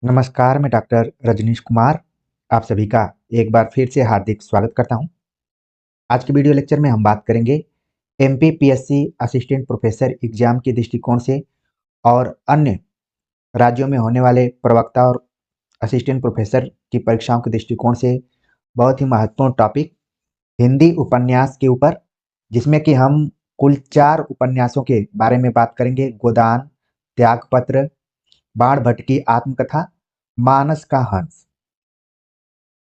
नमस्कार, मैं डॉक्टर रजनीश कुमार आप सभी का एक बार फिर से हार्दिक स्वागत करता हूं। आज के वीडियो लेक्चर में हम बात करेंगे एमपीपीएससी असिस्टेंट प्रोफेसर एग्जाम के दृष्टिकोण से और अन्य राज्यों में होने वाले प्रवक्ता और असिस्टेंट प्रोफेसर की परीक्षाओं के दृष्टिकोण से बहुत ही महत्वपूर्ण टॉपिक हिंदी उपन्यास के ऊपर, जिसमें कि हम कुल 4 उपन्यासों के बारे में बात करेंगे। गोदान, त्यागपत्र, बाण भट्ट की आत्मकथा, मानस का हंस।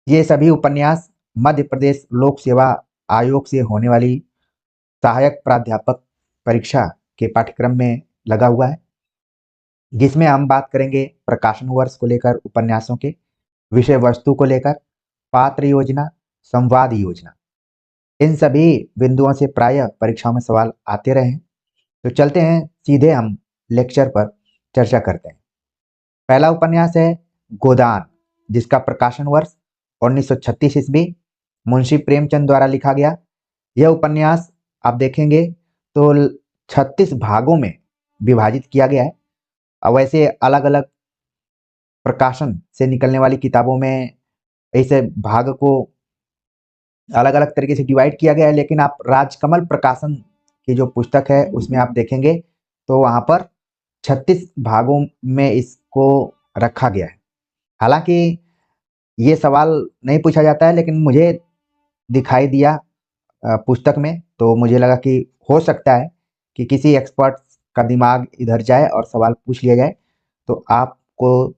ये सभी उपन्यास मध्य प्रदेश लोक सेवा आयोग से होने वाली सहायक प्राध्यापक परीक्षा के पाठ्यक्रम में लगा हुआ है, जिसमें हम बात करेंगे प्रकाशन वर्ष को लेकर, उपन्यासों के विषय वस्तु को लेकर, पात्र योजना, संवाद योजना, इन सभी बिंदुओं से प्रायः परीक्षाओं में सवाल आते रहे हैं। तो चलते हैं सीधे हम लेक्चर पर चर्चा करते हैं। पहला उपन्यास है गोदान, जिसका प्रकाशन वर्ष 1936 ईस्वी मुंशी प्रेमचंद द्वारा लिखा गया। यह उपन्यास आप देखेंगे तो 36 भागों में विभाजित किया गया है। और वैसे अलग अलग प्रकाशन से निकलने वाली किताबों में इस भाग को अलग अलग तरीके से डिवाइड किया गया है, लेकिन आप राजकमल प्रकाशन की जो पुस्तक है उसमें आप देखेंगे तो वहां पर 36 भागों में इसको रखा गया है। हालांकि ये सवाल नहीं पूछा जाता है, लेकिन मुझे दिखाई दिया पुस्तक में, तो मुझे लगा कि हो सकता है कि किसी एक्सपर्ट का दिमाग इधर जाए और सवाल पूछ लिया जाए। तो आपको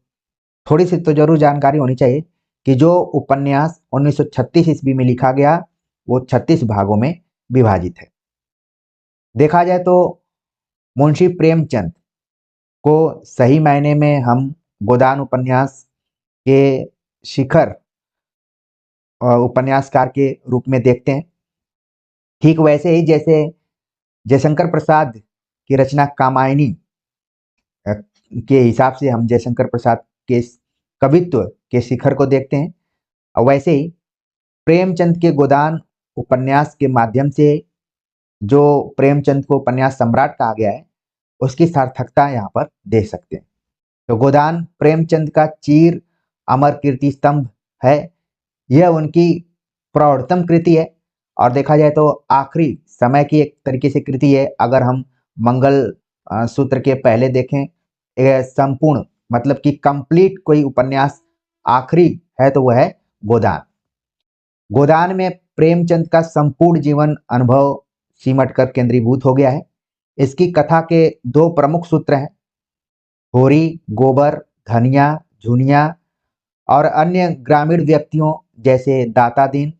थोड़ी सी तो जरूर जानकारी होनी चाहिए कि जो उपन्यास 1936 ईस्वी में लिखा गया वो 36 भागों में विभाजित है। देखा जाए तो मुंशी प्रेमचंद को सही मायने में हम गोदान उपन्यास के शिखर उपन्यासकार के रूप में देखते हैं। ठीक वैसे ही जैसे जयशंकर प्रसाद की रचना कामायनी के हिसाब से हम जयशंकर प्रसाद के कवित्व के शिखर को देखते हैं, और वैसे ही प्रेमचंद के गोदान उपन्यास के माध्यम से जो प्रेमचंद को उपन्यास सम्राट कहा गया है उसकी सार्थकता यहाँ पर देख सकते हैं। तो गोदान प्रेमचंद का चीर अमर कीर्ति स्तंभ है। यह उनकी प्रौढ़तम कृति है और देखा जाए तो आखिरी समय की एक तरीके से कृति है। अगर हम मंगल सूत्र के पहले देखें, संपूर्ण मतलब कि कंप्लीट कोई उपन्यास आखिरी है तो वह है गोदान। गोदान में प्रेमचंद का संपूर्ण जीवन अनुभव सिमट कर केंद्रीभूत हो गया है। इसकी कथा के 2 प्रमुख सूत्र हैं, होरी, गोबर, धनिया, झुनिया और अन्य ग्रामीण व्यक्तियों जैसे दाता दीन,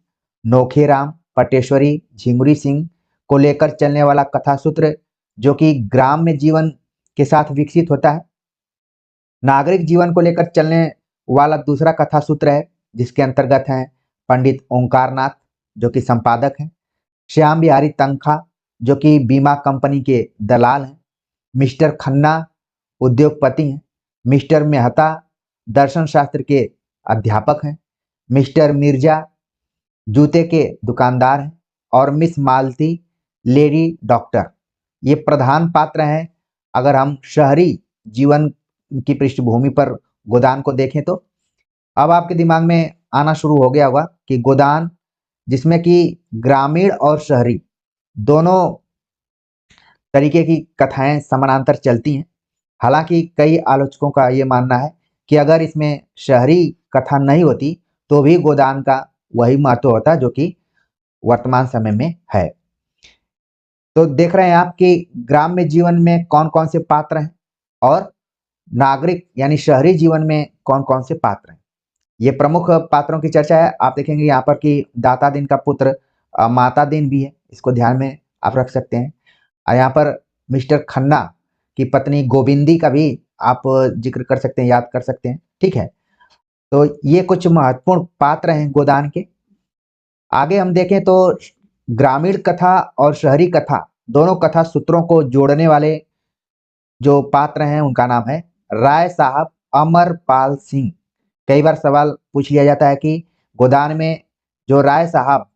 नोखेराम, पटेश्वरी, झिंगुरी सिंह को लेकर चलने वाला कथा सूत्र, जो कि ग्राम्य जीवन के साथ विकसित होता है। नागरिक जीवन को लेकर चलने वाला दूसरा कथा सूत्र है, जिसके अंतर्गत हैं पंडित ओंकारनाथ, जो कि संपादक हैं, श्याम बिहारी तनखा, जो कि बीमा कंपनी के दलाल हैं, मिस्टर खन्ना उद्योगपति हैं, मिस्टर मेहता दर्शन शास्त्र के अध्यापक हैं, मिस्टर मिर्जा जूते के दुकानदार हैं, और मिस मालती लेडी डॉक्टर, ये प्रधान पात्र हैं। अगर हम शहरी जीवन की पृष्ठभूमि पर गोदान को देखें तो अब आपके दिमाग में आना शुरू हो गया होगा कि गोदान, जिसमें कि ग्रामीण और शहरी दोनों तरीके की कथाएं समानांतर चलती हैं। हालांकि कई आलोचकों का ये मानना है कि अगर इसमें शहरी कथा नहीं होती तो भी गोदान का वही महत्व होता जो कि वर्तमान समय में है। तो देख रहे हैं आप कि ग्राम्य जीवन में कौन कौन से पात्र हैं और नागरिक यानी शहरी जीवन में कौन कौन से पात्र हैं। ये प्रमुख पात्रों की चर्चा है। आप देखेंगे यहाँ पर कि दाता दीन का पुत्र माता दीन भी है, इसको ध्यान में आप रख सकते हैं। और यहाँ पर मिस्टर खन्ना की पत्नी गोविंदी का भी आप जिक्र कर सकते हैं, याद कर सकते हैं। ठीक है, तो ये कुछ महत्वपूर्ण पात्र हैं गोदान के। आगे हम देखें तो ग्रामीण कथा और शहरी कथा दोनों कथा सूत्रों को जोड़ने वाले जो पात्र हैं उनका नाम है राय साहब अमरपाल सिंह। कई बार सवाल पूछ लिया जाता है कि गोदान में जो राय साहब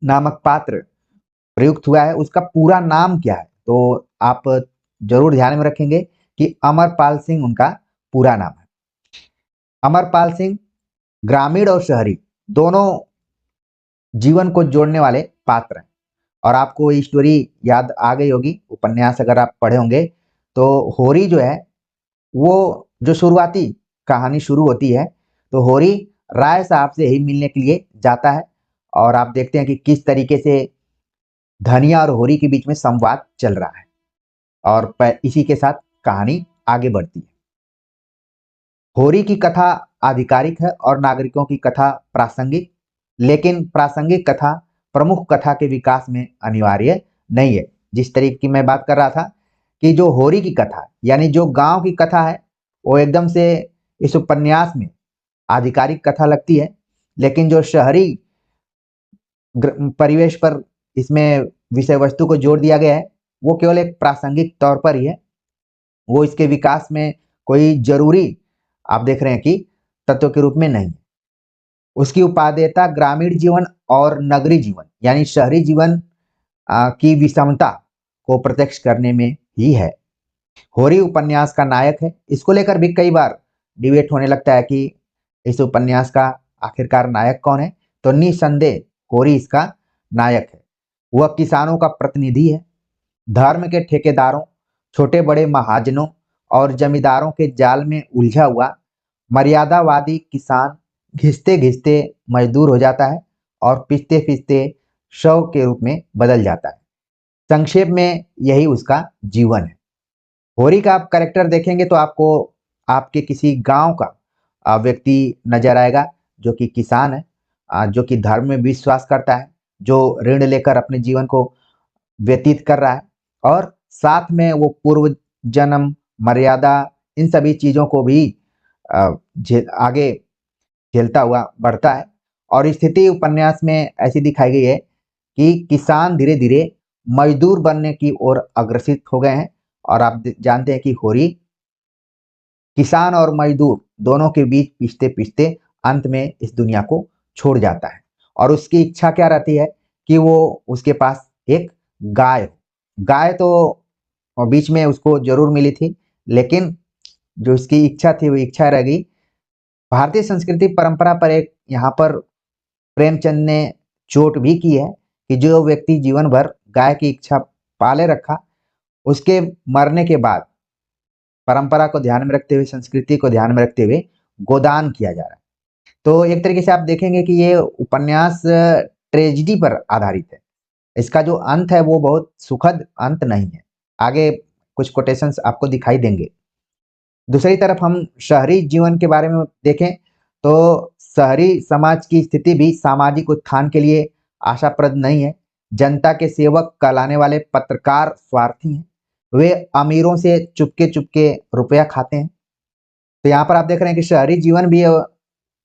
नामक पात्र प्रयुक्त हुआ है उसका पूरा नाम क्या है, तो आप जरूर ध्यान में रखेंगे कि अमरपाल सिंह उनका पूरा नाम है। अमरपाल सिंह ग्रामीण और शहरी दोनों जीवन को जोड़ने वाले पात्र हैं। और आपको ये स्टोरी याद आ गई होगी, उपन्यास अगर आप पढ़े होंगे तो होरी जो है वो जो शुरुआती कहानी शुरू होती है तो होरी राय साहब से ही मिलने के लिए जाता है और आप देखते हैं कि किस तरीके से धनिया और होरी के बीच में संवाद चल रहा है और इसी के साथ कहानी आगे बढ़ती है। होरी की कथा आधिकारिक है और नागरिकों की कथा प्रासंगिक, लेकिन प्रासंगिक कथा प्रमुख कथा के विकास में अनिवार्य नहीं है। जिस तरीके की मैं बात कर रहा था कि जो होरी की कथा यानी जो गांव की कथा है वो एकदम से इस उपन्यास में आधिकारिक कथा लगती है, लेकिन जो शहरी परिवेश पर इसमें विषय वस्तु को जोड़ दिया गया है वो केवल एक प्रासंगिक तौर पर ही है। वो इसके विकास में कोई जरूरी आप देख रहे हैं कि तत्व के रूप में नहीं। उसकी उपादेयता ग्रामीण जीवन और नगरी जीवन यानी शहरी जीवन की विषमता को प्रत्यक्ष करने में ही है। होरी उपन्यास का नायक है। इसको लेकर भी कई बार डिबेट होने लगता है कि इस उपन्यास का आखिरकार नायक कौन है, तो निसंदेह होरी इसका नायक है। वह किसानों का प्रतिनिधि है। धर्म के ठेकेदारों, छोटे बड़े महाजनों और जमींदारों के जाल में उलझा हुआ मर्यादावादी किसान घिसते घिसते मजदूर हो जाता है और पिसते पिसते शव के रूप में बदल जाता है। संक्षेप में यही उसका जीवन है। होरी का आप कैरेक्टर देखेंगे तो आपको आपके किसी गांव का व्यक्ति नजर आएगा जो कि किसान है, जो कि धर्म में विश्वास करता है, जो ऋण लेकर अपने जीवन को व्यतीत कर रहा है और साथ में वो पूर्व जन्म मर्यादा इन सभी चीजों को भी आगे झेलता हुआ बढ़ता है। और स्थिति उपन्यास में ऐसी दिखाई गई है कि किसान धीरे धीरे मजदूर बनने की ओर अग्रसित हो गए हैं और आप जानते हैं कि होरी किसान और मजदूर दोनों के बीच पिसते पिसते अंत में इस दुनिया को छोड़ जाता है। और उसकी इच्छा क्या रहती है कि वो उसके पास एक गाय गाय तो बीच में उसको जरूर मिली थी, लेकिन जो उसकी इच्छा थी वो इच्छा रह गई। भारतीय संस्कृति परंपरा पर एक यहाँ पर प्रेमचंद ने चोट भी की है कि जो व्यक्ति जीवन भर गाय की इच्छा पाले रखा उसके मरने के बाद परंपरा को ध्यान में रखते हुए, संस्कृति को ध्यान में रखते हुए गोदान किया जा रहा है। तो एक तरीके से आप देखेंगे कि ये उपन्यास ट्रेजिडी पर आधारित है। इसका जो अंत है वो बहुत सुखद अंत नहीं है। आगे कुछ कोटेशंस आपको दिखाई देंगे। दूसरी तरफ हम शहरी जीवन के बारे में देखें तो शहरी समाज की स्थिति भी सामाजिक उत्थान के लिए आशाप्रद नहीं है। जनता के सेवक कहलाने वाले पत्रकार स्वार्थी हैं। वे अमीरों से चुपके चुपके रुपया खाते हैं। तो यहाँ पर आप देख रहे हैं कि शहरी जीवन भी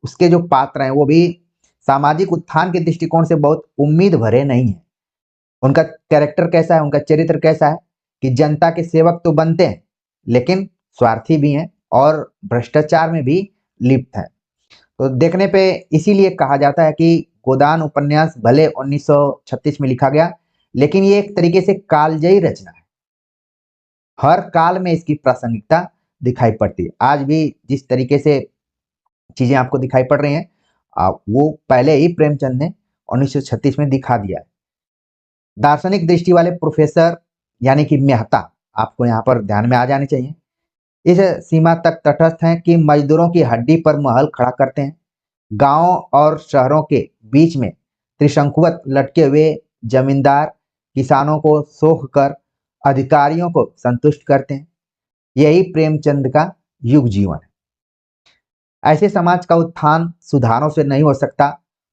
उसके जो पात्र हैं वो भी सामाजिक उत्थान के दृष्टिकोण से बहुत उम्मीद भरे नहीं है। उनका कैरेक्टर कैसा है, उनका चरित्र कैसा है कि जनता के सेवक तो बनते हैं लेकिन स्वार्थी भी हैं और भ्रष्टाचार में भी लिप्त हैं। तो देखने पे इसीलिए कहा जाता है कि गोदान उपन्यास भले 1936 में लिखा गया लेकिन ये एक तरीके से कालजयी रचना है। हर काल में इसकी प्रासंगिकता दिखाई पड़ती है। आज भी जिस तरीके से चीजें आपको दिखाई पड़ रही हैं वो पहले ही प्रेमचंद ने 1936 में दिखा दिया है। दार्शनिक दृष्टि वाले प्रोफेसर यानी कि मेहता आपको यहाँ पर ध्यान में आ जाने चाहिए। इस सीमा तक तटस्थ हैं कि मजदूरों की हड्डी पर महल खड़ा करते हैं। गांव और शहरों के बीच में त्रिशंकुवत लटके हुए जमींदार किसानों को सोख कर अधिकारियों को संतुष्ट करते हैं। यही प्रेमचंद का युग जीवन है। ऐसे समाज का उत्थान सुधारों से नहीं हो सकता।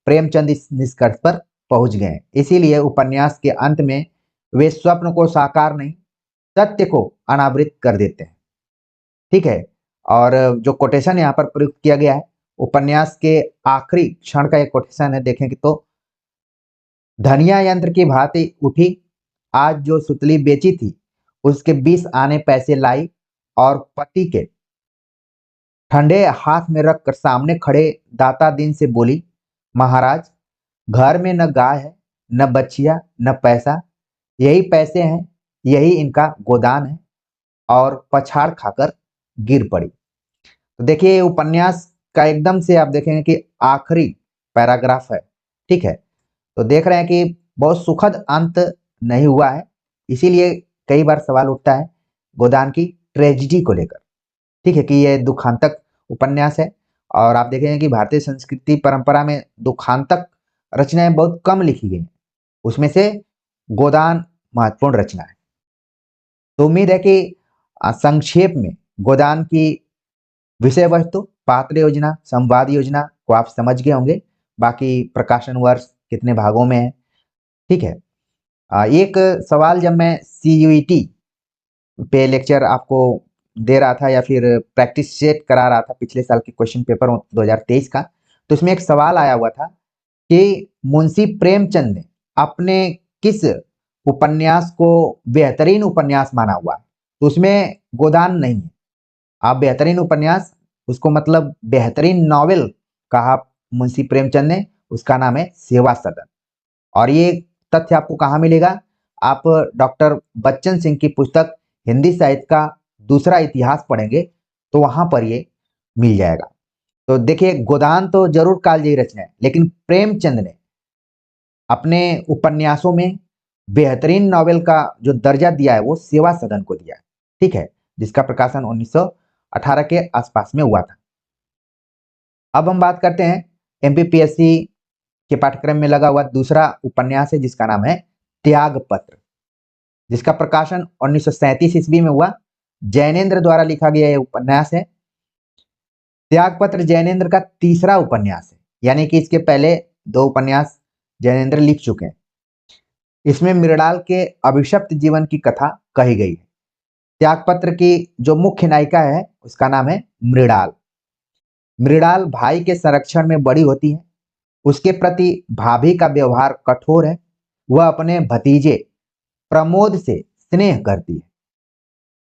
प्रेमचंद इस निष्कर्ष पर पहुंच गए। इसीलिए उपन्यास के अंत में वे स्वप्न को साकार नहीं सत्य को अनावृत कर देते हैं। ठीक है। और जो कोटेशन यहाँ पर प्रयुक्त किया गया है उपन्यास के आखिरी क्षण का एक कोटेशन है, देखेंगे तो धनिया यंत्र की भांति उठी, आज जो सुतली बेची थी उसके 20 आने पैसे लाई और पति के ठंडे हाथ में रखकर सामने खड़े दाता दिन से बोली, महाराज घर में न गाय है न बच्चिया न पैसा, यही पैसे हैं, यही इनका गोदान है। और पछाड़ खाकर गिर पड़ी। तो देखिए उपन्यास का एकदम से आप देखेंगे कि आखिरी पैराग्राफ है, ठीक है। तो देख रहे हैं कि बहुत सुखद अंत नहीं हुआ है, इसीलिए कई बार सवाल उठता है गोदान की ट्रेजिडी को लेकर, ठीक है, कि ये दुखांतक उपन्यास है। और आप देखेंगे कि भारतीय संस्कृति परंपरा में दुखांतक रचनाएं बहुत कम लिखी गई हैं, उसमें से गोदान महत्वपूर्ण रचना है। तो उम्मीद है कि संक्षेप में गोदान की विषय वस्तु, पात्र योजना, संवाद योजना को आप समझ गए होंगे। बाकी प्रकाशन वर्ष कितने भागों में है, ठीक है। एक सवाल जब मैं CUET पे लेक्चर आपको दे रहा था या फिर प्रैक्टिस सेट करा रहा था पिछले साल के क्वेश्चन पेपर 2023 का, तो इसमें एक सवाल आया हुआ था कि मुंशी प्रेमचंद ने अपने किस उपन्यास को बेहतरीन उपन्यास माना हुआ है। तो उसमें गोदान नहीं है। आप बेहतरीन उपन्यास, उसको मतलब बेहतरीन नॉवेल कहा मुंशी प्रेमचंद ने, उसका नाम है सेवा सदन। और ये तथ्य आपको कहाँ मिलेगा? आप डॉक्टर बच्चन सिंह की पुस्तक हिंदी साहित्य का दूसरा इतिहास पढ़ेंगे तो वहां पर ये मिल जाएगा। तो देखिए, गोदान तो जरूर कालजयी रचना है, लेकिन प्रेमचंद ने अपने उपन्यासों में बेहतरीन नॉवेल का जो दर्जा दिया है वो सेवा सदन को दिया है, ठीक है, जिसका प्रकाशन 1918 के आसपास में हुआ था। अब हम बात करते हैं MPPSC के पाठ्यक्रम में लगा हुआ दूसरा उपन्यास है जिसका नाम है त्यागपत्र, जिसका प्रकाशन 1937 ईस्वी में हुआ। जैनेन्द्र द्वारा लिखा गया यह उपन्यास है। त्यागपत्र जैनेन्द्र का तीसरा उपन्यास है, यानी कि इसके पहले 2 उपन्यास जैनेन्द्र लिख चुके हैं। इसमें मृणाल के अभिशप्त जीवन की कथा कही गई है। त्यागपत्र की जो मुख्य नायिका है उसका नाम है मृणाल। मृणाल भाई के संरक्षण में बड़ी होती है, उसके प्रति भाभी का व्यवहार कठोर है, वह अपने भतीजे प्रमोद से स्नेह करती है।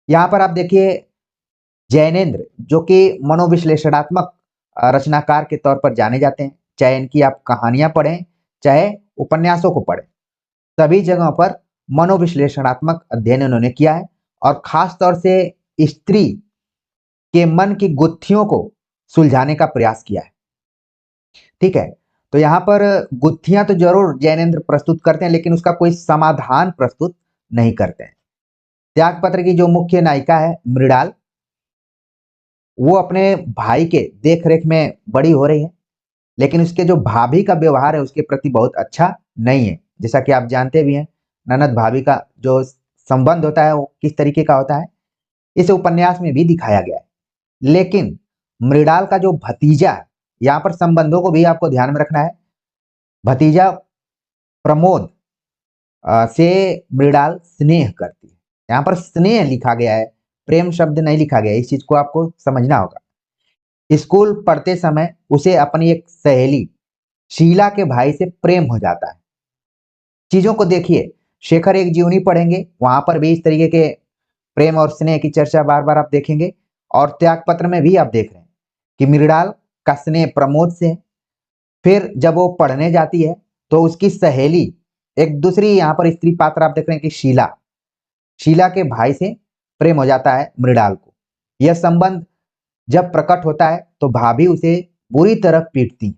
यहाँ पर आप देखिए, जैनेन्द्र जो कि मनोविश्लेषणात्मक रचनाकार के तौर पर जाने जाते हैं, चाहे इनकी आप कहानियां पढ़ें चाहे उपन्यासों को पढ़ें, सभी जगहों पर मनोविश्लेषणात्मक अध्ययन उन्होंने किया है और खास तौर से स्त्री के मन की गुत्थियों को सुलझाने का प्रयास किया है, ठीक है। तो यहाँ पर गुत्थियां तो जरूर जैनेन्द्र प्रस्तुत करते हैं, लेकिन उसका कोई समाधान प्रस्तुत नहीं करते हैं। त्यागपत्र की जो मुख्य नायिका है मृणाल, वो अपने भाई के देख रेख में बड़ी हो रही है, लेकिन उसके जो भाभी का व्यवहार है उसके प्रति बहुत अच्छा नहीं है। जैसा कि आप जानते भी हैं, ननद भाभी का जो संबंध होता है वो किस तरीके का होता है, इस उपन्यास में भी दिखाया गया है। लेकिन मृणाल का जो भतीजा है, यहाँ पर संबंधों को भी आपको ध्यान में रखना है। भतीजा प्रमोद से मृणाल स्नेह करती है। यहाँ पर स्नेह लिखा गया है, प्रेम शब्द नहीं लिखा गया है, इस चीज को आपको समझना होगा। स्कूल पढ़ते समय उसे अपनी एक सहेली शीला के भाई से प्रेम हो जाता है। चीजों को देखिए, शेखर एक जीवनी पढ़ेंगे, वहां पर भी इस तरीके के प्रेम और स्नेह की चर्चा बार बार आप देखेंगे। और त्यागपत्र में भी आप देख रहे हैं कि मृणाल का स्नेह प्रमोद से है। फिर जब वो पढ़ने जाती है तो उसकी सहेली, एक दूसरी यहाँ पर स्त्री पात्र आप देख रहे हैं कि शीला के भाई से प्रेम हो जाता है मृणाल को। यह संबंध जब प्रकट होता है तो भाभी उसे बुरी तरह पीटती है।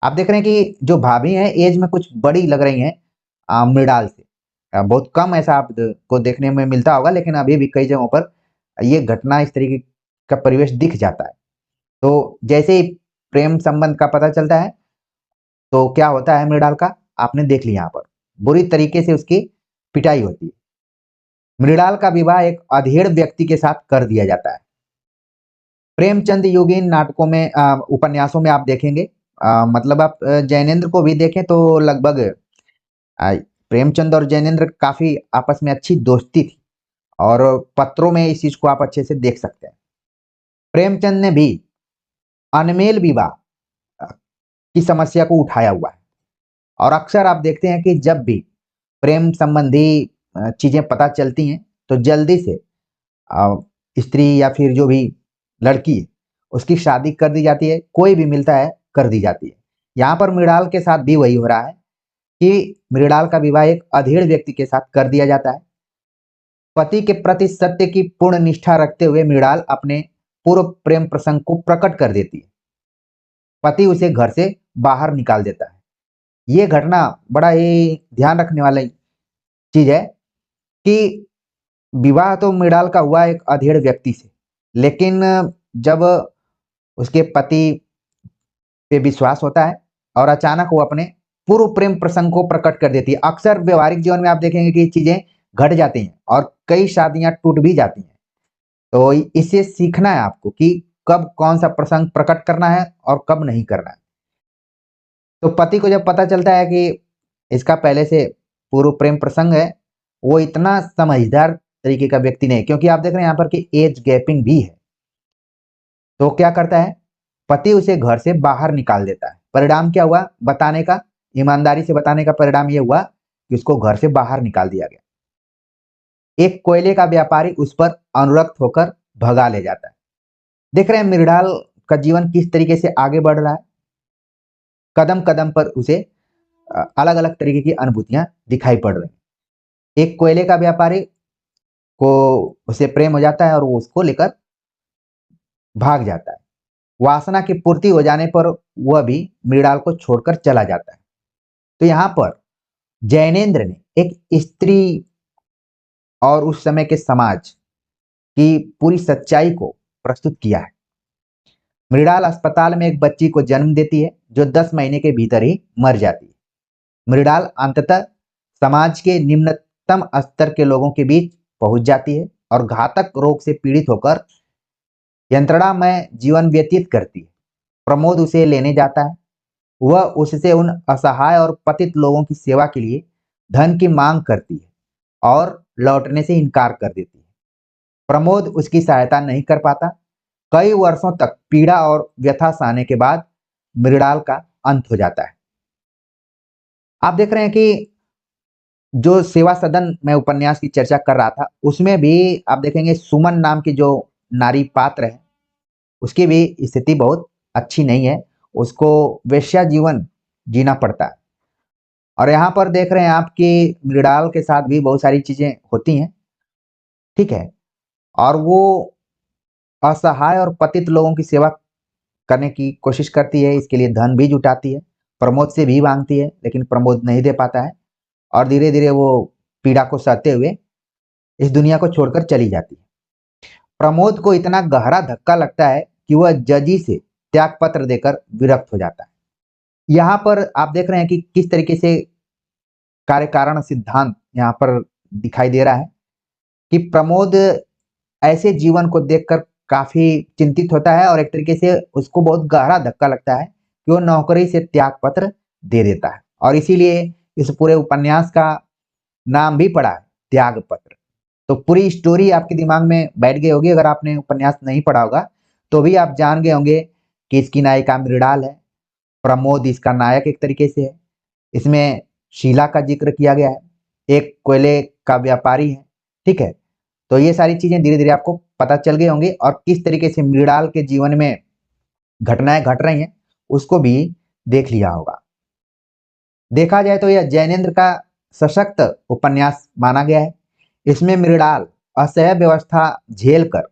आप देख रहे हैं कि जो भाभी हैं एज में कुछ बड़ी लग रही हैं मृणाल से। बहुत कम ऐसा आपको देखने में मिलता होगा, लेकिन अभी भी कई जगहों पर ये घटना, इस तरीके का परिवेश दिख जाता है। तो जैसे ही प्रेम संबंध का पता चलता है तो क्या होता है मृणाल का, आपने देख लिया, यहाँ पर बुरी तरीके से उसकी पिटाई होती है। मृणाल का विवाह एक अधेड़ व्यक्ति के साथ कर दिया जाता है। प्रेमचंद युगीन नाटकों में उपन्यासों में आप देखेंगे, मतलब आप जैनेन्द्र को भी देखें तो लगभग प्रेमचंद और जैनेन्द्र काफी आपस में अच्छी दोस्ती थी, और पत्रों में इस चीज को आप अच्छे से देख सकते हैं। प्रेमचंद ने भी अनमेल विवाह की समस्या को उठाया हुआ है, और अक्सर आप देखते हैं कि जब भी प्रेम संबंधी चीजें पता चलती हैं तो जल्दी से स्त्री या फिर जो भी लड़की है उसकी शादी कर दी जाती है, कोई भी मिलता है कर दी जाती है। यहाँ पर मृणाल के साथ भी वही हो रहा है कि मृणाल का विवाह एक अधेड़ व्यक्ति के साथ कर दिया जाता है। पति के प्रति सत्य की पूर्ण निष्ठा रखते हुए मृणाल अपने पूर्व प्रेम प्रसंग को प्रकट कर देती है। पति उसे घर से बाहर निकाल देता है। ये घटना बड़ा ही ध्यान रखने वाली चीज है कि विवाह तो मृणाल का हुआ एक अधेड़ व्यक्ति से, लेकिन जब उसके पति पे विश्वास होता है और अचानक वो अपने पूर्व प्रेम प्रसंग को प्रकट कर देती है। अक्सर व्यवहारिक जीवन में आप देखेंगे कि चीजें घट जाती हैं और कई शादियां टूट भी जाती हैं। तो इससे सीखना है आपको कि कब कौन सा प्रसंग प्रकट करना है और कब नहीं करना है। तो पति को जब पता चलता है कि इसका पहले से पूर्व प्रेम प्रसंग है, वो इतना समझदार तरीके का व्यक्ति नहीं, क्योंकि आप देख रहे हैं यहाँ पर कि एज गैपिंग भी है। तो क्या करता है, पति उसे घर से बाहर निकाल देता है। परिणाम क्या हुआ बताने का, ईमानदारी से बताने का परिणाम यह हुआ कि उसको घर से बाहर निकाल दिया गया। एक कोयले का व्यापारी उस पर अनुरक्त होकर भगा ले जाता है। देख रहे हैं मृणाल का जीवन किस तरीके से आगे बढ़ रहा है। कदम कदम पर उसे अलग अलग तरीके की अनुभूतियां दिखाई पड़ रही हैं। एक कोयले का व्यापारी को उसे प्रेम हो जाता है और वो उसको लेकर भाग जाता है। वासना की पूर्ति हो जाने पर वह भी मृणाल को छोड़कर चला जाता है। तो यहाँ पर जैनेन्द्र ने एक स्त्री और उस समय के समाज की पूरी सच्चाई को प्रस्तुत किया है। मृणाल अस्पताल में एक बच्ची को जन्म देती है जो 10 महीने के भीतर ही मर जाती है। मृणाल अंततः समाज के निम्नतम स्तर के लोगों के बीच पहुंच जाती है और घातक रोग से पीड़ित होकर यंत्रणामय जीवन व्यतीत करती है। प्रमोद उसे लेने जाता है। वह उससे उन असहाय और पतित लोगों की सेवा के लिए धन की मांग करती है और लौटने से इनकार कर देती है। प्रमोद उसकी सहायता नहीं कर पाता। कई वर्षों तक पीड़ा और व्यथा सहने के बाद मृणाल का अंत हो जाता है। आप देख रहे हैं कि जो सेवा सदन में उपन्यास की चर्चा कर रहा था, उसमें भी आप देखेंगे सुमन नाम की जो नारी पात्र है, उसकी भी स्थिति बहुत अच्छी नहीं है। उसको वेश्या जीवन जीना पड़ता है। और यहाँ पर देख रहे हैं आप कि मृणाल के साथ भी बहुत सारी चीजें होती हैं, ठीक है। और वो असहाय और पतित लोगों की सेवा करने की कोशिश करती है, इसके लिए धन भी जुटाती है, प्रमोद से भी मांगती है, लेकिन प्रमोद नहीं दे पाता है और धीरे धीरे वो पीड़ा को सहते हुए इस दुनिया को छोड़कर चली जाती है। प्रमोद को इतना गहरा धक्का लगता है कि वह जजी से त्याग पत्र देकर विरक्त हो जाता है। यहाँ पर आप देख रहे हैं कि किस तरीके से कार्य कारण सिद्धांत यहाँ पर दिखाई दे रहा है कि प्रमोद ऐसे जीवन को देखकर काफी चिंतित होता है और एक तरीके से उसको बहुत गहरा धक्का लगता है कि वो नौकरी से त्याग पत्र दे देता है। और इसीलिए इस पूरे उपन्यास का नाम भी पड़ा है त्याग पत्र। तो पूरी स्टोरी आपके दिमाग में बैठ गई होगी। अगर आपने उपन्यास नहीं पढ़ा होगा तो भी आप जान गए होंगे कि इसकी नायिका मृणाल है, प्रमोद इसका नायक एक तरीके से है। इसमें शीला का जिक्र किया गया है, एक कोयले का व्यापारी है, ठीक है। तो ये सारी चीजें धीरे धीरे आपको पता चल गई होंगी और किस तरीके से मृणाल के जीवन में घटनाएं घट रही हैं उसको भी देख लिया होगा। देखा जाए तो यह जैनेन्द्र का सशक्त उपन्यास माना गया है। इसमें मृणाल असह्य व्यवस्था झेलकर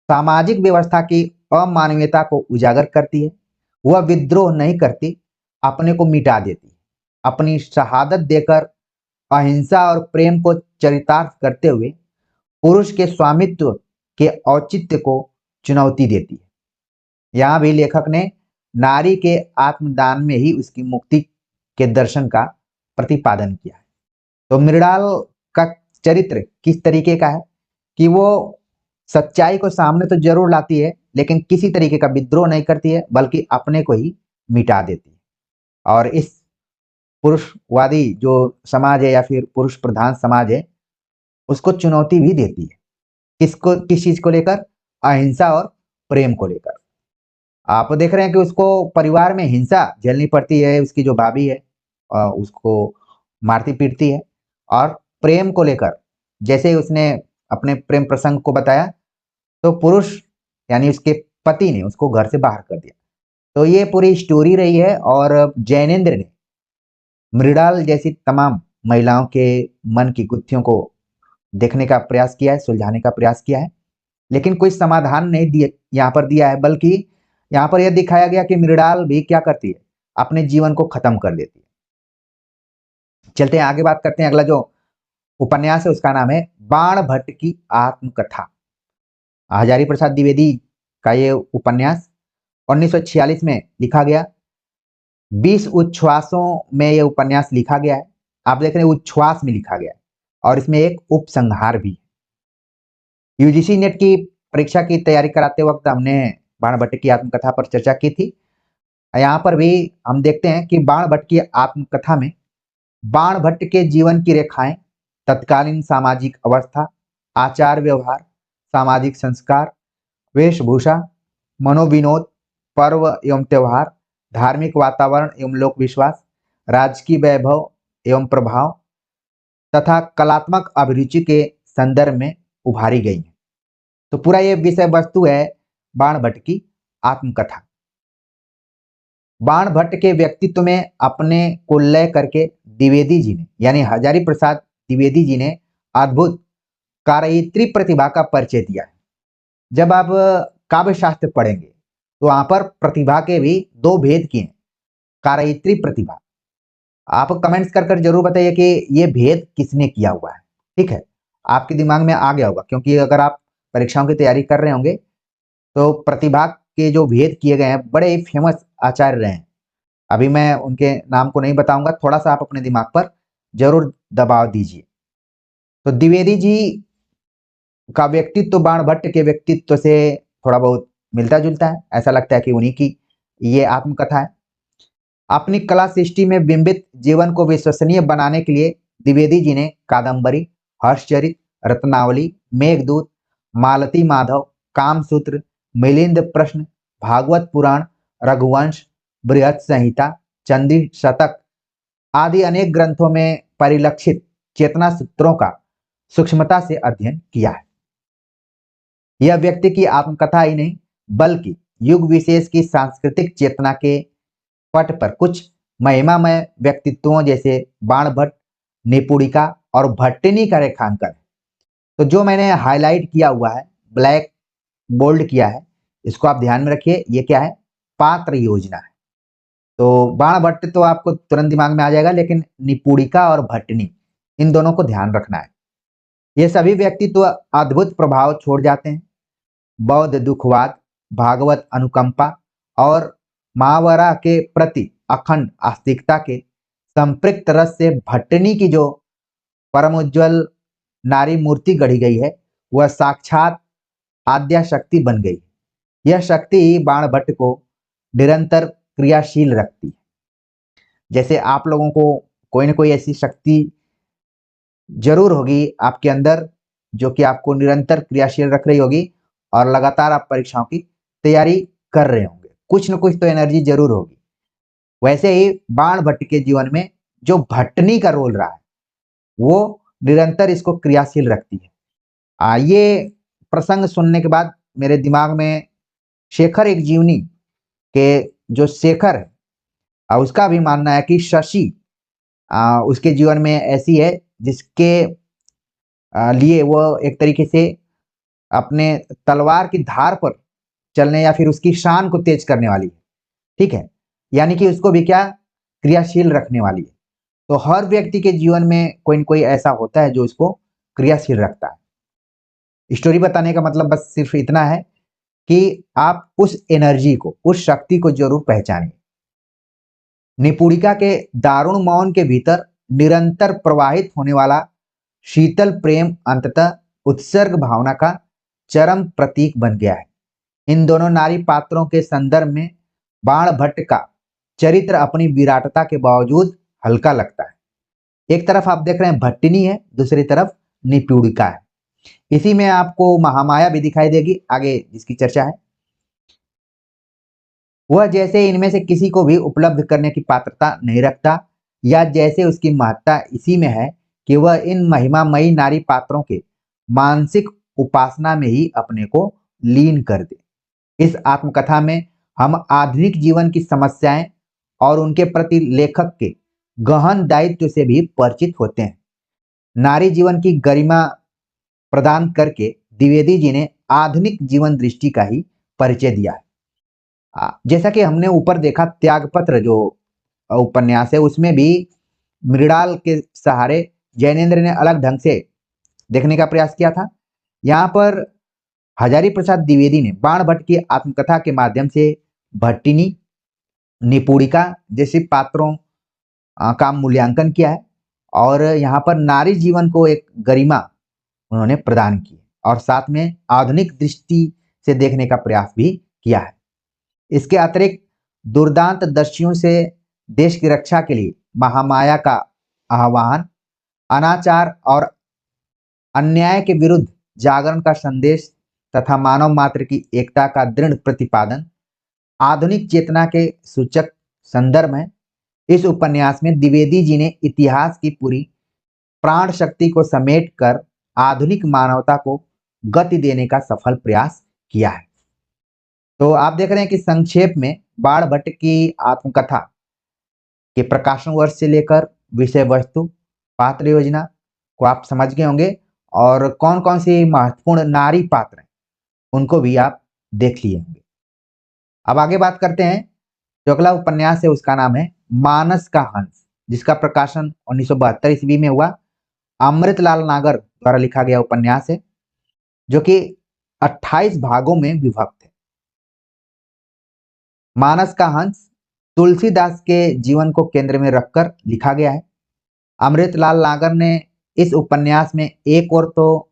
सामाजिक व्यवस्था की अमानवीयता को उजागर करती है। वह विद्रोह नहीं करती, अपने को मिटा देती है। अपनी शहादत देकर अहिंसा और प्रेम को चरितार्थ करते हुए पुरुष के स्वामित्व के औचित्य को चुनौती देती है। यहाँ भी लेखक ने नारी के आत्मदान में ही उसकी मुक्ति के दर्शन का प्रतिपादन किया है। तो मृणाल का चरित्र किस तरीके का है कि वो सच्चाई को सामने तो जरूर लाती है, लेकिन किसी तरीके का विद्रोह नहीं करती है, बल्कि अपने को ही मिटा देती है। और इस पुरुषवादी जो समाज है या फिर पुरुष प्रधान समाज है, उसको चुनौती भी देती है। किसको, किस चीज को लेकर? अहिंसा और प्रेम को लेकर। आप देख रहे हैं कि उसको परिवार में हिंसा झेलनी पड़ती है, उसकी जो भाभी है उसको मारती पीटती है। और प्रेम को लेकर जैसे उसने अपने प्रेम प्रसंग को बताया तो पुरुष यानी उसके पति ने उसको घर से बाहर कर दिया। तो ये पूरी स्टोरी रही है और जैनेन्द्र ने मृणाल जैसी तमाम महिलाओं के मन की गुत्थियों को देखने का प्रयास किया है, सुलझाने का प्रयास किया है। लेकिन कोई समाधान नहीं दिया यहाँ पर दिया है, बल्कि यहाँ पर यह दिखाया गया कि मृणाल भी क्या करती है, अपने जीवन को खत्म कर देती है। चलते हैं आगे, बात करते हैं। अगला जो उपन्यास है उसका नाम है बाण भट्ट की आत्मकथा। हजारी प्रसाद द्विवेदी का ये उपन्यास 1946 में लिखा गया। 20 उच्छ्वासों में यह उपन्यास लिखा गया है। आप देख रहे हैं उच्छ्वास में लिखा गया है, और इसमें एक उपसंहार भी है। यूजीसी नेट की परीक्षा की तैयारी कराते वक्त हमने बाण भट्ट की आत्मकथा पर चर्चा की थी। यहाँ पर भी हम देखते हैं कि बाण भट्ट की आत्मकथा में बाण भट्ट के जीवन की रेखाएं, तत्कालीन सामाजिक अवस्था, आचार व्यवहार, सामाजिक संस्कार, वेशभूषा, मनोविनोद, पर्व एवं त्योहार, धार्मिक वातावरण एवं लोक विश्वास, राजकीय वैभव एवं प्रभाव तथा कलात्मक अभिरुचि के संदर्भ में उभारी गई है। तो पूरा ये विषय वस्तु है बाण भट्ट की आत्मकथा। बाण भट्ट के व्यक्तित्व में अपने को लय करके द्विवेदी जी ने, यानी हजारी प्रसाद द्विवेदी जी ने अद्भुत कारित्री प्रतिभा का परिचय दिया है। जब आप काव्य शास्त्र पढ़ेंगे तो वहां पर प्रतिभा के भी दो भेद किए हैं। कारित्री प्रतिभा, आप कमेंट्स कर जरूर बताइए कि ये भेद किसने किया हुआ है। ठीक है, आपके दिमाग में आ गया होगा, क्योंकि अगर आप परीक्षाओं की तैयारी कर रहे होंगे तो प्रतिभा के जो भेद किए गए हैं, बड़े ही फेमस आचार्य रहे हैं। अभी मैं उनके नाम को नहीं बताऊंगा, थोड़ा सा आप अपने दिमाग पर जरूर दबाव दीजिए। तो द्विवेदी जी का व्यक्तित्व बाण भट्ट के व्यक्तित्व से थोड़ा बहुत मिलता जुलता है। ऐसा लगता है कि उन्हीं की ये आत्मकथा है। अपनी कला सृष्टि में बिंबित जीवन को विश्वसनीय बनाने के लिए द्विवेदी जी ने कादंबरी, हर्षचरित, रत्नावली, मेघदूत, मालती माधव, कामसूत्र, मिलिंद प्रश्न, भागवत पुराण, रघुवंश, बृहत संहिता, चंदी शतक आदि अनेक ग्रंथों में परिलक्षित चेतना सूत्रों का सूक्ष्मता से अध्ययन किया है। यह व्यक्ति की आत्मकथा ही नहीं, बल्कि युग विशेष की सांस्कृतिक चेतना के पट पर कुछ महिमामय व्यक्तित्वों जैसे बाण भट्ट, निपुणिका और भट्टिनी का रेखांकन है। तो जो मैंने हाईलाइट किया हुआ है, ब्लैक बोल्ड किया है, इसको आप ध्यान में रखिए। ये क्या है? पात्र योजना है। तो बाण भट्ट तो आपको तुरंत दिमाग में आ जाएगा, लेकिन निपुणिका और भट्टिनी, इन दोनों को ध्यान रखना है। ये सभी व्यक्तित्व अद्भुत प्रभाव छोड़ जाते हैं। बौद्ध दुखवाद, भागवत अनुकंपा और मावरा के प्रति अखंड आस्तिकता के संपृक्त रस से भट्टिनी की जो परमोज्वल नारी मूर्ति गढ़ी गई है, वह साक्षात आद्या शक्ति बन गई। यह शक्ति बाण भट्ट को निरंतर क्रियाशील रखती है। जैसे आप लोगों को कोई ना कोई ऐसी शक्ति जरूर होगी आपके अंदर, जो कि आपको निरंतर क्रियाशील रख रही होगी और लगातार आप परीक्षाओं की तैयारी कर रहे होंगे। कुछ न कुछ तो एनर्जी जरूर होगी। वैसे ही बाण भट्ट के जीवन में जो भट्टिनी का रोल रहा है, वो निरंतर इसको क्रियाशील रखती है। ये प्रसंग सुनने के बाद मेरे दिमाग में शेखर एक जीवनी के जो शेखर है, उसका भी मानना है कि शशि उसके जीवन में ऐसी है जिसके लिए वो एक तरीके से अपने तलवार की धार पर चलने या फिर उसकी शान को तेज करने वाली है। ठीक है, यानी कि उसको भी क्या क्रियाशील रखने वाली है। तो हर व्यक्ति के जीवन में कोई न कोई ऐसा होता है जो इसको क्रियाशील रखता है। स्टोरी बताने का मतलब बस सिर्फ इतना है कि आप उस एनर्जी को, उस शक्ति को जरूर पहचानिए। निपुणिका के दारुण मौन के भीतर निरंतर प्रवाहित होने वाला शीतल प्रेम अंततः उत्सर्ग भावना का चरम प्रतीक बन गया है। इन दोनों नारी पात्रों के संदर्भ में बाण भट्ट का चरित्र अपनी विराटता के बावजूद हल्का लगता है। एक तरफ आप देख रहे हैं भट्टिनी है, दूसरी तरफ निपुणिका है। इसी में आपको महामाया भी दिखाई देगी आगे, जिसकी चर्चा है। वह जैसे इनमें से किसी को भी उपलब्ध करने की पात्रता नहीं रखता, या जैसे उसकी महत्ता इसी में है कि वह इन महिमामयी नारी पात्रों के मानसिक उपासना में ही अपने को लीन कर दे। इस आत्मकथा में हम आधुनिक जीवन की समस्याएं और उनके प्रति लेखक के गहन दायित्व से भी परिचित होते हैं। नारी जीवन की गरिमा प्रदान करके द्विवेदी जी ने आधुनिक जीवन दृष्टि का ही परिचय दिया है। जैसा कि हमने ऊपर देखा, त्यागपत्र जो उपन्यास है उसमें भी मृणाल के सहारे जैनेन्द्र ने अलग ढंग से देखने का प्रयास किया था। यहाँ पर हजारी प्रसाद द्विवेदी ने बाणभट्ट की आत्मकथा के माध्यम से भट्टिनी, निपुणिका जैसे पात्रों का मूल्यांकन किया है और यहाँ पर नारी जीवन को एक गरिमा उन्होंने प्रदान की और साथ में आधुनिक दृष्टि से देखने का प्रयास भी किया है। इसके अतिरिक्त दुर्दांत दस्युओं से देश की रक्षा के लिए महामाया का आह्वान, अनाचार और अन्याय के विरुद्ध जागरण का संदेश तथा मानव मात्र की एकता का दृढ़ प्रतिपादन आधुनिक चेतना के सूचक संदर्भ है। इस उपन्यास में द्विवेदी जी ने इतिहास की पूरी प्राण शक्ति को समेटकर आधुनिक मानवता को गति देने का सफल प्रयास किया है। तो आप देख रहे हैं कि संक्षेप में बाणभट्ट की आत्मकथा के प्रकाशन वर्ष से लेकर विषय वस्तु, पात्र योजना को आप समझ गए होंगे और कौन कौन सी महत्वपूर्ण नारी पात्र हैं उनको भी आप देख लिए होंगे। अब आगे बात करते हैं। जो अगला उपन्यास है उसका नाम है मानस का हंस, जिसका प्रकाशन 1972 ईस्वी में हुआ। अमृतलाल नागर द्वारा लिखा गया उपन्यास है जो कि 28 भागों में विभक्त है। मानस का हंस तुलसीदास के जीवन को केंद्र में रखकर लिखा गया है। अमृतलाल नागर ने इस उपन्यास में एक ओर तो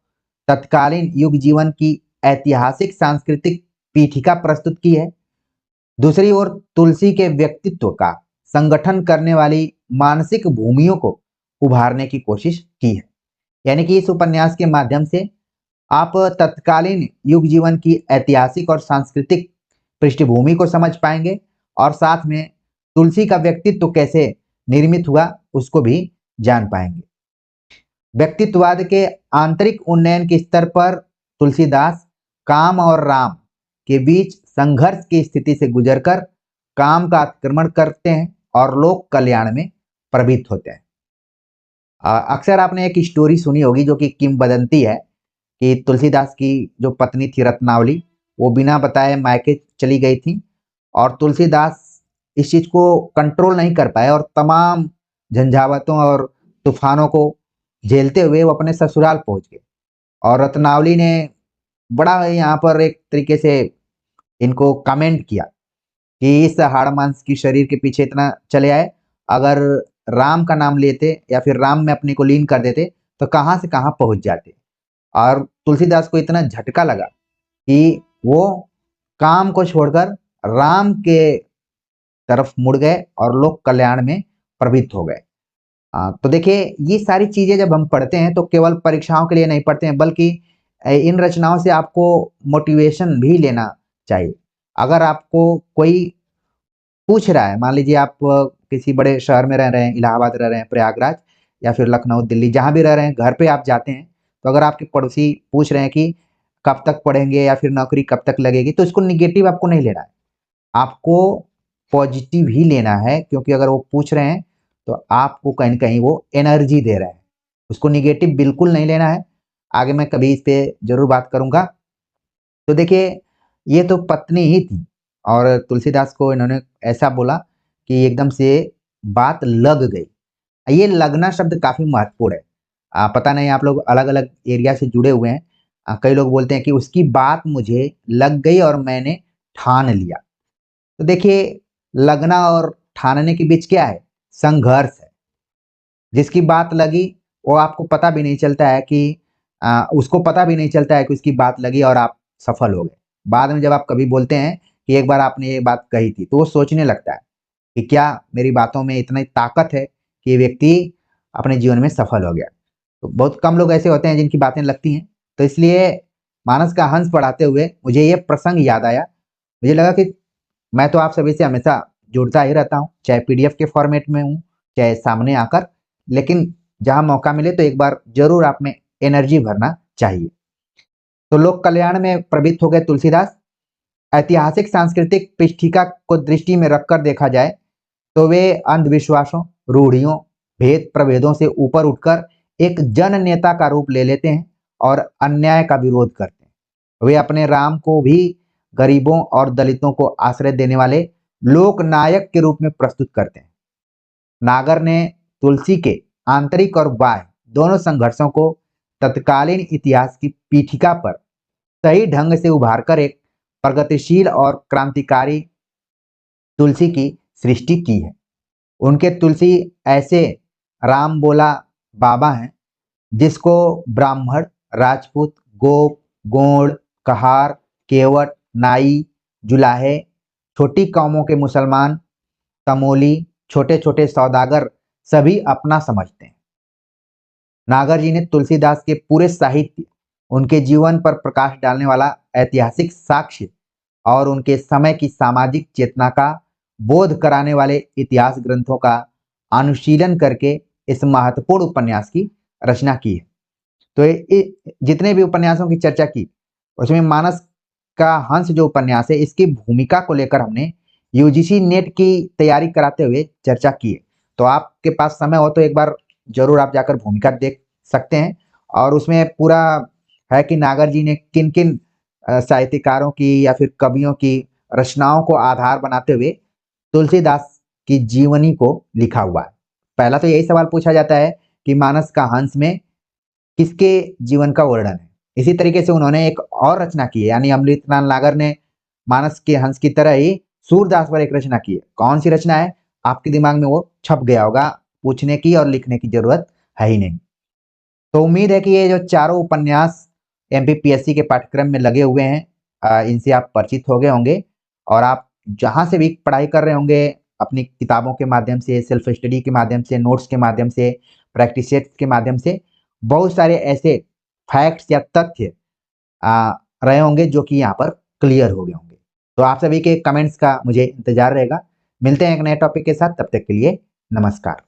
तत्कालीन युग जीवन की ऐतिहासिक सांस्कृतिक पीठिका प्रस्तुत की है, दूसरी ओर तुलसी के व्यक्तित्व का संगठन करने वाली मानसिक भूमियों को उभारने की कोशिश की है। यानी कि इस उपन्यास के माध्यम से आप तत्कालीन युग जीवन की ऐतिहासिक और सांस्कृतिक पृष्ठभूमि को समझ पाएंगे और साथ में तुलसी का व्यक्तित्व कैसे निर्मित हुआ उसको भी जान पाएंगे। व्यक्तित्ववाद के आंतरिक उन्नयन के स्तर पर तुलसीदास काम और राम के बीच संघर्ष की स्थिति से गुजरकर काम का अतिक्रमण करते हैं और लोक कल्याण में प्रवृत्त होते हैं। अक्सर आपने एक स्टोरी सुनी होगी जो कि किंवदंती है कि तुलसीदास की जो पत्नी थी रत्नावली, वो बिना बताए मायके चली गई थी और तुलसीदास इस चीज को कंट्रोल नहीं कर पाए और तमाम झंझावतों और तूफानों को झेलते हुए वो अपने ससुराल पहुंच गए। और रत्नावली ने बड़ा यहाँ पर एक तरीके से इनको कमेंट किया कि इस हाड़ मांस की शरीर के पीछे इतना चले आए, अगर राम का नाम लेते या फिर राम में अपने को लीन कर देते तो कहाँ से कहाँ पहुंच जाते। और तुलसीदास को इतना झटका लगा कि वो काम को छोड़कर राम के तरफ मुड़ गए और लोक कल्याण में प्रवृत्त हो गए। तो देखिए ये सारी चीजें जब हम पढ़ते हैं तो केवल परीक्षाओं के लिए नहीं पढ़ते हैं, बल्कि इन रचनाओं से आपको मोटिवेशन भी लेना चाहिए। अगर आपको कोई पूछ रहा है, मान लीजिए आप किसी बड़े शहर में रह रहे हैं, इलाहाबाद रह रहे हैं, प्रयागराज या फिर लखनऊ, दिल्ली, जहां भी रह रहे हैं, घर पे आप जाते हैं तो अगर आपके पड़ोसी पूछ रहे हैं कि कब तक पढ़ेंगे या फिर नौकरी कब तक लगेगी, तो इसको निगेटिव आपको नहीं लेना है, आपको पॉजिटिव ही लेना है। क्योंकि अगर वो पूछ रहे हैं तो आपको कहीं ना कहीं वो एनर्जी दे रहे हैं, उसको निगेटिव बिल्कुल नहीं लेना है। आगे मैं कभी इस पे जरूर बात करूंगा। तो देखिए ये तो पत्नी ही थी और तुलसीदास को इन्होंने ऐसा बोला कि एकदम से बात लग गई। ये लगना शब्द काफी महत्वपूर्ण है। पता नहीं आप लोग अलग अलग एरिया से जुड़े हुए हैं, कई लोग बोलते हैं कि उसकी बात मुझे लग गई और मैंने ठान लिया। तो देखिए लगना और ठानने के बीच क्या है, संघर्ष है। जिसकी बात लगी वो आपको पता भी नहीं चलता है कि उसको पता भी नहीं चलता है कि उसकी बात लगी और आप सफल हो गए। बाद में जब आप कभी बोलते हैं कि एक बार आपने ये बात कही थी, तो वो सोचने लगता है कि क्या मेरी बातों में इतनी ताकत है कि ये व्यक्ति अपने जीवन में सफल हो गया। तो बहुत कम लोग ऐसे होते हैं जिनकी बातें लगती हैं। तो इसलिए मानस का हंस पढ़ाते हुए मुझे ये प्रसंग याद आया। मुझे लगा कि मैं तो आप सभी से हमेशा जुड़ता ही रहता हूँ, चाहे पीडीएफ के फॉर्मेट में हूँ चाहे सामने आकर, लेकिन जहाँ मौका मिले तो एक बार जरूर आप में एनर्जी भरना चाहिए। तो लोक कल्याण में प्रवृत्त हो गए तुलसीदास। ऐतिहासिक सांस्कृतिक पृष्ठिका को दृष्टि में रखकर देखा जाए तो वे अंधविश्वासों, रूढ़ियों, भेद प्रभेदों से ऊपर उठकर एक जन नेता का रूप ले लेते हैं और अन्याय का विरोध करते हैं। वे अपने राम को भी गरीबों और दलितों को आश्रय देने वाले लोक नायक के रूप में प्रस्तुत करते हैं। नागर ने तुलसी के आंतरिक और बाह्य दोनों संघर्षों को तत्कालीन इतिहास की पीठिका पर सही ढंग से उभारकर एक प्रगतिशील और क्रांतिकारी तुलसी की सृष्टि की है। उनके तुलसी ऐसे राम बोला बाबा हैं जिसको ब्राह्मण, राजपूत, गोप, गोंड, कहार, केवट, नाई, जुलाहे, छोटी कौमों के मुसलमान, तमोली, छोटे छोटे सौदागर सभी अपना समझते हैं। नागर जी ने तुलसीदास के पूरे साहित्य, उनके जीवन पर प्रकाश डालने वाला ऐतिहासिक साक्ष्य और उनके समय की सामाजिक चेतना का बोध कराने वाले इतिहास ग्रंथों का अनुशीलन करके इस महत्वपूर्ण उपन्यास की रचना की है। तो जितने भी उपन्यासों की चर्चा की उसमें मानस का हंस जो उपन्यास है इसकी भूमिका को लेकर हमने यूजीसी नेट की तैयारी कराते हुए चर्चा की है। तो आपके पास समय हो तो एक बार जरूर आप जाकर भूमिका देख सकते हैं और उसमें पूरा है कि नागर जी ने किन किन साहित्यकारों की या फिर कवियों की रचनाओं को आधार बनाते हुए तुलसीदास की जीवनी को लिखा हुआ है। पहला तो यही सवाल पूछा जाता है कि मानस का हंस में किसके जीवन का वर्णन है। इसी तरीके से उन्होंने एक और रचना की है, यानी अमृतलाल नागर ने मानस के हंस की तरह ही सूरदास पर एक रचना की है। कौन सी रचना है आपके दिमाग में वो छप गया होगा, पूछने की और लिखने की जरूरत है ही नहीं। तो उम्मीद है कि ये जो चारों उपन्यास एमपीपीएससी के पाठ्यक्रम में लगे हुए हैं इनसे आप परिचित हो गए होंगे और आप जहां से भी पढ़ाई कर रहे होंगे अपनी किताबों के माध्यम से, सेल्फ स्टडी के माध्यम से, नोट्स के माध्यम से, प्रैक्टिस सेट्स के माध्यम से बहुत सारे ऐसे फैक्ट्स या तथ्य रहे होंगे जो कि यहाँ पर क्लियर हो गए होंगे। तो आप सभी के कमेंट्स का मुझे इंतजार रहेगा। मिलते हैं एक नए टॉपिक के साथ, तब तक के लिए नमस्कार।